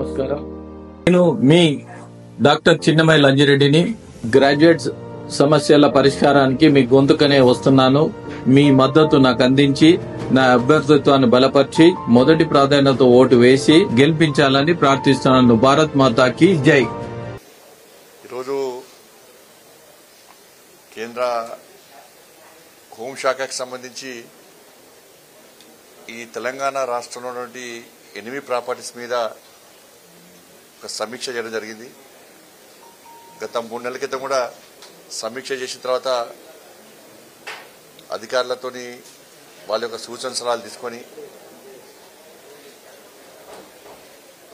నమస్కారం. నేను మీ doctor చిన్నమై లంజిరెడ్డిని. Graduates సమస్యల పరిష్కారానికి మీ గొంతుకనే వస్తున్నాను. మీ మద్దతు నాకు అందించి నా అభ్యర్థిత్వాన్ని బలపరిచి మొదటి ప్రాధాన్యత ఓటు వేసి గెలిపించాలని ప్రార్థిస్తున్నాను. భారత్ మాతాకి జై. ఈరోజు కేంద్ర హోంశాఖకు సంబంధించి ఈ తెలంగాణ రాష్ట్రంలో నుండి 8 ప్రాపర్టీస్ మీద ఒక సమీక్ష చేయడం జరిగింది. గత 3 నెలల క్రితం కూడా సమీక్ష చేసిన తర్వాత అధికారులతోని వాళ్ళ యొక్క సూచన సలహాలు తీసుకొని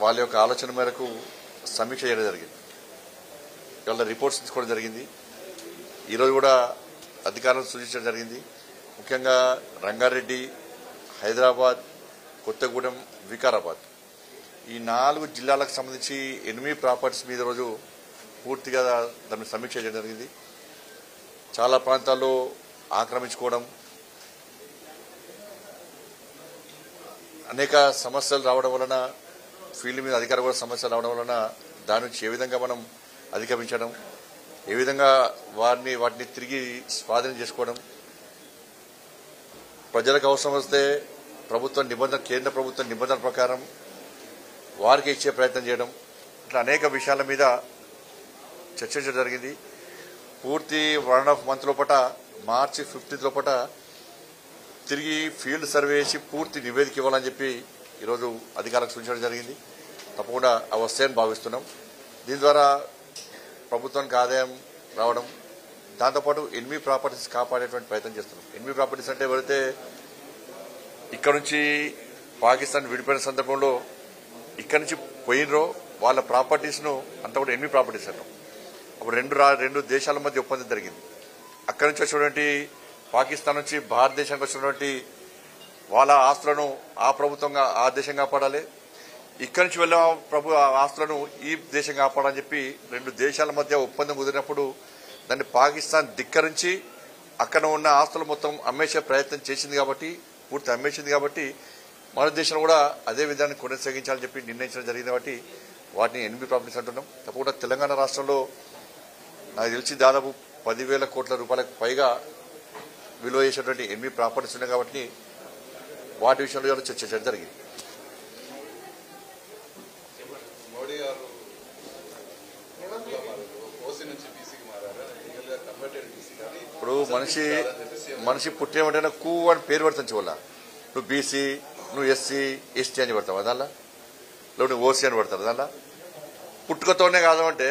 వాళ్ళ యొక్క ఆలోచన మేరకు సమీక్ష చేయడం జరిగింది. ఇవాళ రిపోర్ట్స్ తీసుకోవడం జరిగింది. ఈరోజు కూడా అధికారులను సూచించడం జరిగింది. ముఖ్యంగా రంగారెడ్డి, హైదరాబాద్, కొత్తగూడెం, వికారాబాద్ ఈ 4 జిల్లాలకు సంబంధించి 8 ప్రాపర్టీస్ మీద రోజు పూర్తిగా దాన్ని సమీక్ష చేయడం జరిగింది. చాలా ప్రాంతాల్లో ఆక్రమించుకోవడం, అనేక సమస్యలు రావడం వలన, ఫీల్డ్ మీద అధికారులు కూడా సమస్యలు రావడం వలన దాని నుంచి ఏ విధంగా మనం అధిగమించడం, ఏ విధంగా వాటిని తిరిగి స్వాధీనం చేసుకోవడం, ప్రజలకు అవసరం వస్తే కేంద్ర ప్రభుత్వ నిబంధన ప్రకారం వారికి ఇచ్చే ప్రయత్నం చేయడం, ఇట్లా అనేక విషయాల మీద చర్చించడం జరిగింది. పూర్తి 1.5 మంత్ లోపల మార్చి 15 లోపల తిరిగి ఫీల్డ్ సర్వే చేసి పూర్తి నివేదిక ఇవ్వాలని చెప్పి ఈరోజు అధికారులకు సూచించడం జరిగింది. తప్పకుండా అవి వస్తాయని భావిస్తున్నాం. దీని ద్వారా ప్రభుత్వానికి ఆదాయం రావడం, దాంతోపాటు 8 ప్రాపర్టీస్ కాపాడేటువంటి ప్రయత్నం చేస్తున్నాం. 8 ప్రాపర్టీస్ అంటే ఎవరైతే ఇక్కడ నుంచి పాకిస్తాన్ విడిపోయిన సందర్భంలో ఇక్కడ నుంచి పోయినరో వాళ్ళ ప్రాపర్టీస్ను అంతా కూడా 8 ప్రాపర్టీస్ అంటాం. అప్పుడు రెండు దేశాల మధ్య ఒప్పందం జరిగింది. అక్కడి నుంచి వచ్చినటువంటి పాకిస్తాన్ నుంచి భారతదేశానికి వచ్చినటువంటి వాళ్ళ ఆస్తులను ఆ ప్రభుత్వంగా ఆ దేశం కాపాడాలి, ఇక్కడి నుంచి వెళ్ళిన ఆస్తులను ఈ దేశం కాపాడాలని చెప్పి 2 దేశాల మధ్య ఒప్పందం కుదిరినప్పుడు దాన్ని పాకిస్తాన్ ధిక్కరించి అక్కడ ఉన్న ఆస్తులు మొత్తం అమ్మేసే ప్రయత్నం చేసింది కాబట్టి, పూర్తి అమ్మేసింది కాబట్టి మన దేశంలో కూడా అదే విధాన్ని కొనసాగించాలని చెప్పి నిర్ణయించడం జరిగింది. కాబట్టి వాటిని 8 ప్రాపర్టీస్ అంటున్నాం. తప్పకుండా తెలంగాణ రాష్ట్రంలో నాకు తెలిసి దాదాపు 10,000 కోట్ల రూపాయలకు పైగా విలువ చేసేటువంటి 8 ప్రాపర్టీస్ ఉన్నాయి కాబట్టి వాటి విషయంలో చర్చించడం జరిగింది. ఇప్పుడు మనిషి పుట్టేమంటే కూ అని పేరు పెడతాను వల్ల నువ్వు బీసీ, నువ్వు ఎస్సీ, ఎస్టీ అని పెడతావు దానిలో, నువ్వు ఓసీ అని పెడతారు దానిలో. పుట్టుకతోనే కాదు అంటే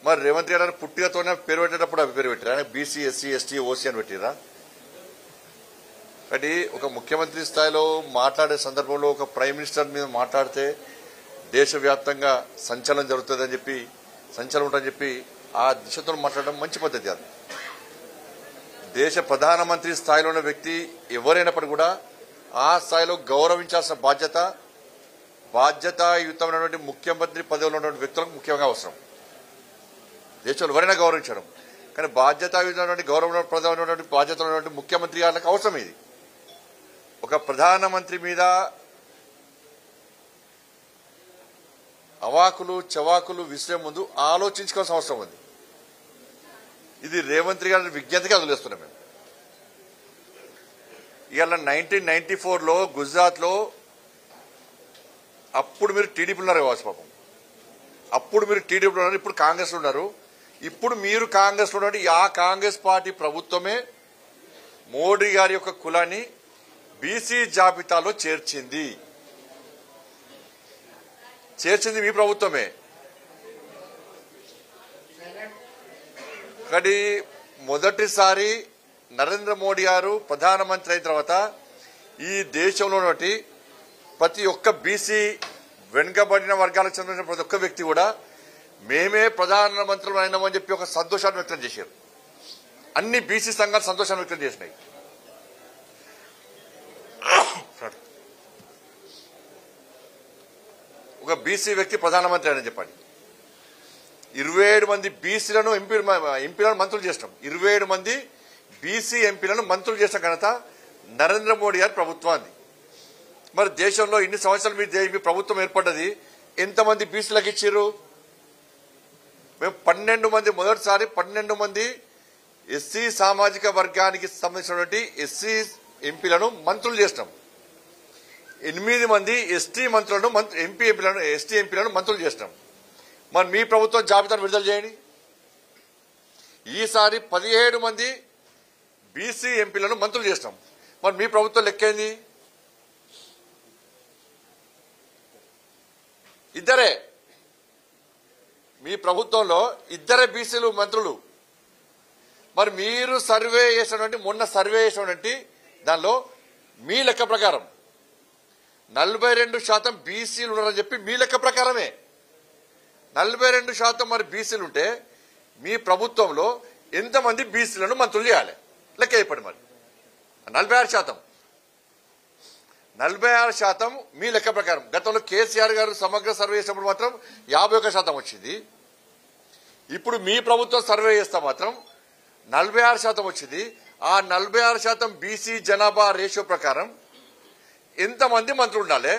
మరి రేవంత్ రెడ్డి గారు పుట్టుకతోనే పేరు పెట్టేటప్పుడు అవి పేరు పెట్టారు. ఆయన బీసీ, ఎస్సీ, ఎస్టీ, ఓసీ అని పెట్టిరా. కాబట్టి ఒక ముఖ్యమంత్రి స్థాయిలో మాట్లాడే సందర్భంలో ఒక ప్రైమ్ మినిస్టర్ మీద మాట్లాడితే దేశవ్యాప్తంగా సంచలనం జరుగుతుందని చెప్పి, సంచలనం ఉంటుందని చెప్పి ఆ దిశతో మాట్లాడడం మంచి పద్ధతి కాదు. దేశ ప్రధానమంత్రి స్థాయిలో ఉన్న వ్యక్తి ఎవరైనప్పటికీ కూడా ఆ స్థాయిలో గౌరవించాల్సిన బాధ్యతాయుతమైనటువంటి ముఖ్యమంత్రి పదవిలో ఉన్నటువంటి వ్యక్తులకు ముఖ్యంగా అవసరం. దేశంలో ఎవరైనా గౌరవించడం, కానీ బాధ్యతాయుతమైనటువంటి గౌరవప్రదమైనటువంటి బాధ్యతలు ఉన్నటువంటి ముఖ్యమంత్రి గారికి అవసరం. ఇది ఒక ప్రధానమంత్రి మీద అవాకులు చవాకులు విసిరే ముందు ఆలోచించుకోవాల్సిన అవసరం ఉంది. ఇది రేవంత్ గారి విజ్ఞతగా వదిలేస్తున్నాం మేము. ఇవాళ 1994లో గుజరాత్లో అప్పుడు మీరు టీడీపీలో ఉన్నారు కావచ్చు పాపం, అప్పుడు మీరు టీడీపీలో ఉన్నారు, ఇప్పుడు కాంగ్రెస్లో ఉన్నారు. ఇప్పుడు మీరు కాంగ్రెస్లో ఉన్నారు. ఆ కాంగ్రెస్ పార్టీ ప్రభుత్వమే మోడీ గారి యొక్క కులాన్ని బీసీ జాబితాలో చేర్చింది మీ ప్రభుత్వమే. కానీ మొదటిసారి నరేంద్ర మోడీ గారు ప్రధానమంత్రి అయిన తర్వాత ఈ దేశంలో ప్రతి ఒక్క బీసీ వెనుకబడిన వర్గాలకు చెందిన ప్రతి ఒక్క వ్యక్తి కూడా మేమే ప్రధానమంత్రులు అయినామని చెప్పి ఒక సంతోషాన్ని వ్యక్తం చేశారు. అన్ని బీసీ సంఘాలు సంతోషాన్ని వ్యక్తం చేసినాయి. ఒక బీసీ వ్యక్తి ప్రధానమంత్రి అని చెప్పండి. 27 మంది బీసీలను ఎంపీలను మంత్రులు చేసినాం. 27 మంది బీసీ ఎంపీలను మంత్రులు చేసిన ఘనత నరేంద్ర మోడీ గారి ప్రభుత్వాన్ని. మరి దేశంలో ఇన్ని సంవత్సరాలు మీ ప్రభుత్వం ఏర్పడ్డది, ఎంతమంది బీసీలకు ఇచ్చారు? మేము 12 మంది, మొదటిసారి 12 మంది ఎస్సీ సామాజిక వర్గానికి సంబంధించినటువంటి ఎస్సీ ఎంపీలను మంత్రులు చేసినాం. 8 మంది ఎస్టీ మంత్రులను ఎస్టీ ఎంపీలను మంత్రులు చేసినాం. మరి మీ ప్రభుత్వం జాబితాను విడుదల చేయండి. ఈసారి 17 మంది బీసీ ఎంపీలను మంత్రులు చేసినాం. మరి మీ ప్రభుత్వం లెక్కేంది? ఇద్దరే. మీ ప్రభుత్వంలో ఇద్దరే బీసీలు మంత్రులు. మరి మీరు సర్వే చేసినటువంటి మొన్న సర్వే చేసినటువంటి దానిలో మీ లెక్క ప్రకారం 42% బీసీలు ఉన్నారని చెప్పి మీ లెక్క ప్రకారమే 42% మరి బీసీలు ఉంటే మీ ప్రభుత్వంలో ఎంతమంది బీసీలను మంత్రులు చేయాలి? లెక్క చెప్పండి. మరి 46% మీ లెక్క ప్రకారం. గతంలో కేసీఆర్ గారు సమగ్ర సర్వే చేసినప్పుడు మాత్రం 51% వచ్చింది. ఇప్పుడు మీ ప్రభుత్వం సర్వే చేస్తే మాత్రం 46% వచ్చింది. ఆ 46% బీసీ జనాభా రేషియో ప్రకారం ఎంతమంది మంత్రులు ఉండాలి?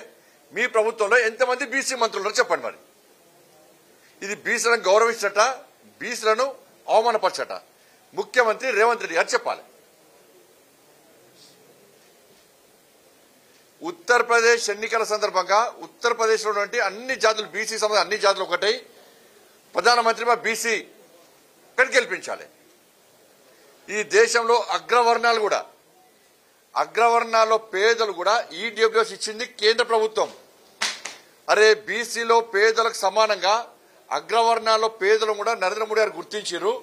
మీ ప్రభుత్వంలో ఎంతమంది బీసీ మంత్రులు ఉన్నారో చెప్పండి. మరి ఇది బీసీలను గౌరవించట, బీసీలను అవమానపరచట ముఖ్యమంత్రి రేవంత్ రెడ్డి గారు చెప్పాలి. ఉత్తరప్రదేశ్ ఎన్నికల సందర్భంగా ఉత్తరప్రదేశ్లో ఉన్నటువంటి అన్ని జాతులు బీసీ సంబంధం అన్ని జాతులు ఒకటై ప్రధానమంత్రి బీసీ ఇక్కడికి గెలిపించాలి. ఈ దేశంలో అగ్రవర్ణాల్లో పేదలు కూడా ఈడబ్ల్యూఎస్ ఇచ్చింది కేంద్ర ప్రభుత్వం. అరే బీసీలో పేదలకు సమానంగా అగ్రవర్ణాల్లో పేదలు కూడా నరేంద్ర మోడీ గారు గుర్తించారు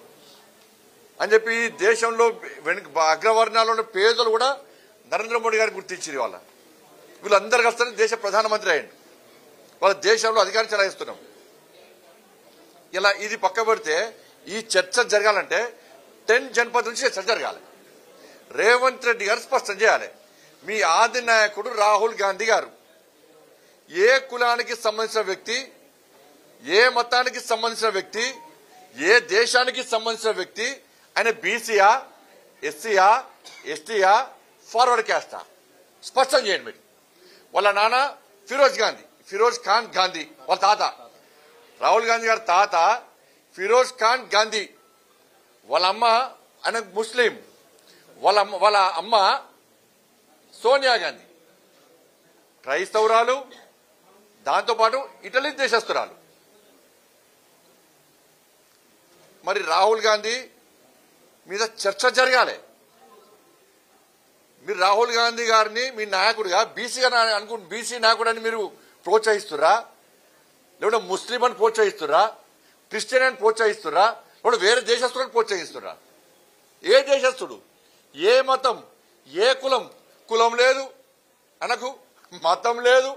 అని చెప్పి ఈ దేశంలో అగ్రవర్ణాల్లో ఉన్న పేదలు కూడా నరేంద్ర మోడీ గారు గుర్తించారు. వీళ్ళందరూ కలిసి దేశ ప్రధానమంత్రి అయ్యండి. వాళ్ళ దేశంలో అధికారం చెలాయిస్తున్నాం. ఇలా ఇది పక్క పెడితే ఈ చర్చ జరగాలంటే 10 జనపద్ నుంచి చర్చ జరగాలి. రేవంత్ రెడ్డి గారు స్పష్టం చేయాలి. మీ ఆది నాయకుడు రాహుల్ గాంధీ గారు ఏ కులానికి సంబంధించిన వ్యక్తి, ఏ మతానికి సంబంధించిన వ్యక్తి, ఏ దేశానికి సంబంధించిన వ్యక్తి, ఆయన బీసీయా, ఎస్సీయా, ఎస్టీయా, ఫార్వర్డ్ క్యాస్టా స్పష్టం చేయండి. మీరు వాళ్ళ నాన్న ఫిరోజ్ ఖాన్ గాంధీ, వాళ్ళ తాత రాహుల్ గాంధీ గారి తాత ఫిరోజ్ ఖాన్ గాంధీ, వాళ్ళ అమ్మ ఆయన ముస్లిం, వాళ్ళ అమ్మ సోనియా గాంధీ క్రైస్తవురాలు, దాంతోపాటు ఇటలీ దేశస్తురాలు. మరి రాహుల్ గాంధీ మీద చర్చ జరగాలి. మీరు రాహుల్ గాంధీ గారిని మీ నాయకుడిగా బీసీగా బీసీ నాయకుడు అని మీరు ప్రోత్సహిస్తురా, లేకుంటే ముస్లిం అని ప్రోత్సహిస్తురా, క్రిస్టియన్ అని ప్రోత్సహిస్తురా, లేకుంటే వేరే దేశస్తులను ప్రోత్సహిస్తురా? ఏ దేశస్తుడు, ఏ మతం, ఏ కులం? కులం లేదు అనకు, మతం లేదు,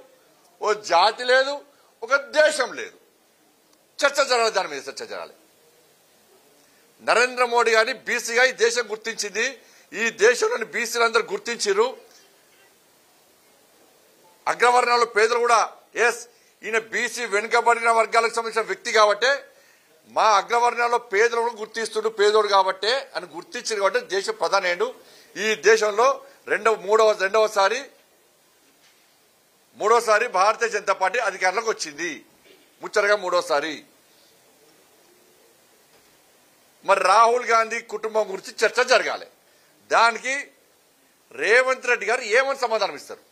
ఓ జాతి లేదు, ఒక దేశం లేదు. చర్చ జరగాలి, దాని మీద చర్చ జరగాలి. నరేంద్ర మోడీ గారిని బీసీగా ఈ దేశం గుర్తించింది. ఈ దేశంలోని బీసీలందరూ గుర్తించారు. అగ్రవర్ణాల్లో పేదలు కూడా ఎస్ ఈయన బీసీ వెనుకబడిన వర్గాలకు సంబంధించిన వ్యక్తి కాబట్టే మా అగ్రవర్ణాల్లో పేదలు కూడా గుర్తిస్తుడు, పేదోడు కాబట్టే అని గుర్తించారు. కాబట్టి దేశ ప్రధాని ఈ దేశంలో మూడోసారి భారతీయ జనతా పార్టీ అధికారంలోకి వచ్చింది, ముచ్చటగా మూడోసారి. మరి రాహుల్ గాంధీ కుటుంబం గురించి చర్చ జరగాలి. దానికి రేవంత్ రెడ్డి గారు ఏమని సమాధానం ఇస్తారు?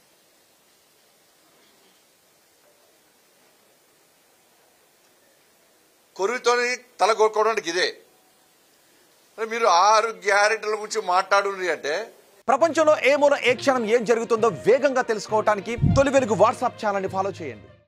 కొరువుతోని తల కోరుకోవడానికి ఇదే. మీరు 6 గ్యారెంటీల గురించి మాట్లాడుంది అంటే ప్రపంచంలో ఏ మూల ఏ క్షణం ఏం జరుగుతుందో వేగంగా తెలుసుకోవడానికి తొలి వెలుగు వాట్సాప్ ఛానల్ని ఫాలో చేయండి.